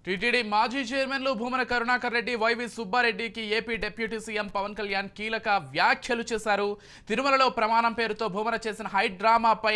TTD మాజీ చైర్మన్లు భూమన కరుణాకర్ రెడ్డి, వైవి సుబ్బారెడ్డికి AP deputy CM Pawan Kalyan కీలక వ్యాఖ్యలు చేశారు. తిరుమలలో ప్రమాణం పేరుతో భూమన చేసిన హై డ్రామాపై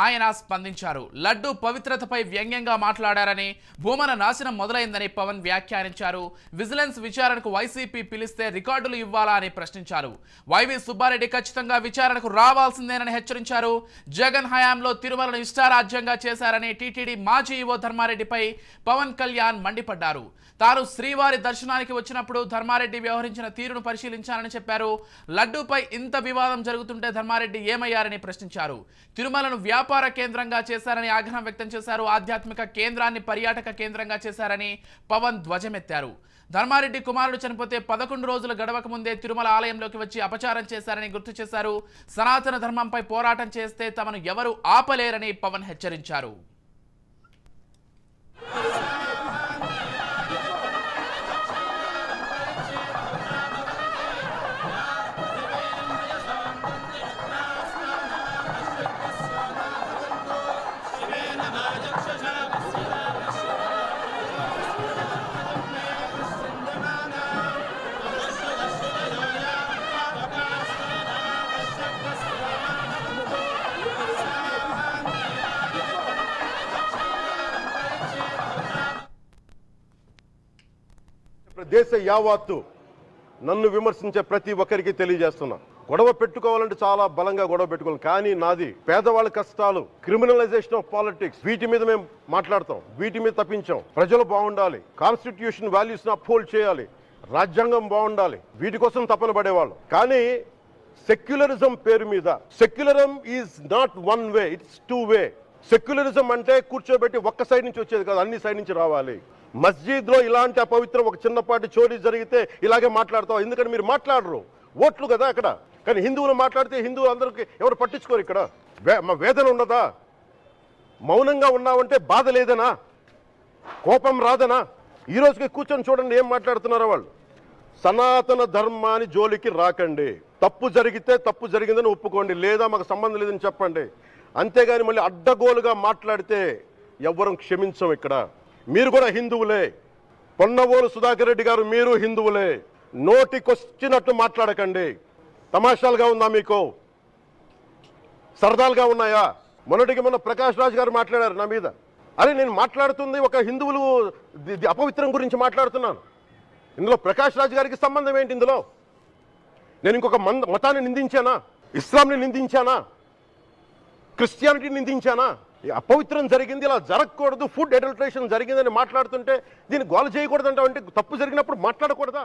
ఆయన స్పందించారు. లడ్డు పవిత్రతపై వ్యంగ్యంగా మాట్లాడారని, భూమన నాశనం మొదలైందని పవన్ వ్యాఖ్యానించారు. విజిలెన్స్ విచారణకు వైసీపీ పిలిస్తే రికార్డులు ఇవ్వాలా అని ప్రశ్నించారు. వైవి సుబ్బారెడ్డి ఖచ్చితంగా విచారణకు రావాల్సిందేనని హెచ్చరించారు. జగన్ హయాంలో తిరుమలను ఇష్టారాజ్యంగా చేశారని టీటీడీ మాజీ ఈవో ధర్మారెడ్డిపై పవన్ కళ్యాణ్ మండిపడ్డారు. తాను శ్రీవారి దర్శనానికి వచ్చినప్పుడు ధర్మారెడ్డి వ్యవహరించిన తీరును పరిశీలించాలని చెప్పారు. లడ్డూపై ఇంత వివాదం జరుగుతుంటే ధర్మారెడ్డి ఏమయ్యారని ప్రశ్నించారు. తిరుమలను వ్యాపార కేంద్రంగా చేశారని ఆగ్రహం వ్యక్తం చేశారు. ఆధ్యాత్మిక కేంద్రాన్ని పర్యాటక కేంద్రంగా చేశారని పవన్ ధ్వజమెత్తారు. ధర్మారెడ్డి కుమారుడు చనిపోతే 11 రోజులు గడవక ముందే తిరుమల ఆలయంలోకి వచ్చి అపచారం చేశారని గుర్తు చేశారు. సనాతన ధర్మంపై పోరాటం చేస్తే తమను ఎవరు ఆపలేరని పవన్ హెచ్చరించారు. దేశ యావత్తు నన్ను విమర్శించే ప్రతి ఒక్కరికి తెలియజేస్తున్నా, గొడవ పెట్టుకోవాలంటే చాలా బలంగా గొడవ పెట్టుకోవాలి. కానీ నాది పేదవాళ్ళ కష్టాలు, క్రిమినలైజేషన్ ఆఫ్ పాలిటిక్స్, వీటి మీద మేము మాట్లాడతాం, వీటి మీద తప్పించాం. ప్రజలు బాగుండాలి, కాన్స్టిట్యూషన్ వాల్యూస్ ని అప్హోల్డ్ చేయాలి, రాజ్యాంగం బాగుండాలి, వీటి కోసం తపన పడేవాళ్ళు. కానీ సెక్యులరిజం పేరు మీద, secularism is not one way, it's two way. Secularism అంటే కూర్చోబెట్టి ఒక్క సైడ్ నుంచి వచ్చేది కాదు, అన్ని సైడ్ నుంచి రావాలి. మస్జిద్ లో ఇలాంటి అపవిత్రం ఒక చిన్నపాటి చోరీ జరిగితే ఇలాగే మాట్లాడతాం. ఎందుకంటే మీరు మాట్లాడరు, ఓట్లు కదా అక్కడ. కానీ హిందువులు మాట్లాడితే హిందువులు అందరికి ఎవరు పట్టించుకోరు. ఇక్కడ మా వేదన ఉండదా? మౌనంగా ఉన్నామంటే బాధ లేదనా? కోపం రాదనా? ఈ రోజుకి కూర్చొని చూడండి ఏం మాట్లాడుతున్నారో వాళ్ళు. సనాతన ధర్మాన్ని జోలికి రాకండి, తప్పు జరిగితే తప్పు జరిగిందని ఒప్పుకోండి, లేదా మాకు సంబంధం లేదని చెప్పండి. అంతేగాని మళ్ళీ అడ్డగోలుగా మాట్లాడితే ఎవ్వరం క్షమించం. ఇక్కడ మీరు కూడా హిందువులే. పొన్నవోలు సుధాకర్ రెడ్డి గారు, మీరు హిందువులే. నోటికొచ్చినట్టు మాట్లాడకండి. తమాషాలుగా ఉందా మీకు? సరదాలుగా ఉన్నాయా? మొన్నటికి మొన్న ప్రకాష్ రాజ్ గారు మాట్లాడారు నా మీద. అరే నేను మాట్లాడుతుంది ఒక హిందువులు అపవిత్రం గురించి మాట్లాడుతున్నాను. ఇందులో ప్రకాష్ రాజ్ గారికి సంబంధం ఏంటి? ఇందులో నేను ఇంకొక మతాన్ని నిందించానా? ఇస్లాంని నిందించానా? క్రిస్టియానిటీని నిందించానా? అపవిత్రం జరిగింది, ఇలా జరగకూడదు, ఫుడ్ అడల్టరేషన్ జరిగిందని మాట్లాడుతుంటే దీన్ని గోల చేయకూడదంటే, తప్పు జరిగినప్పుడు మాట్లాడకూడదా?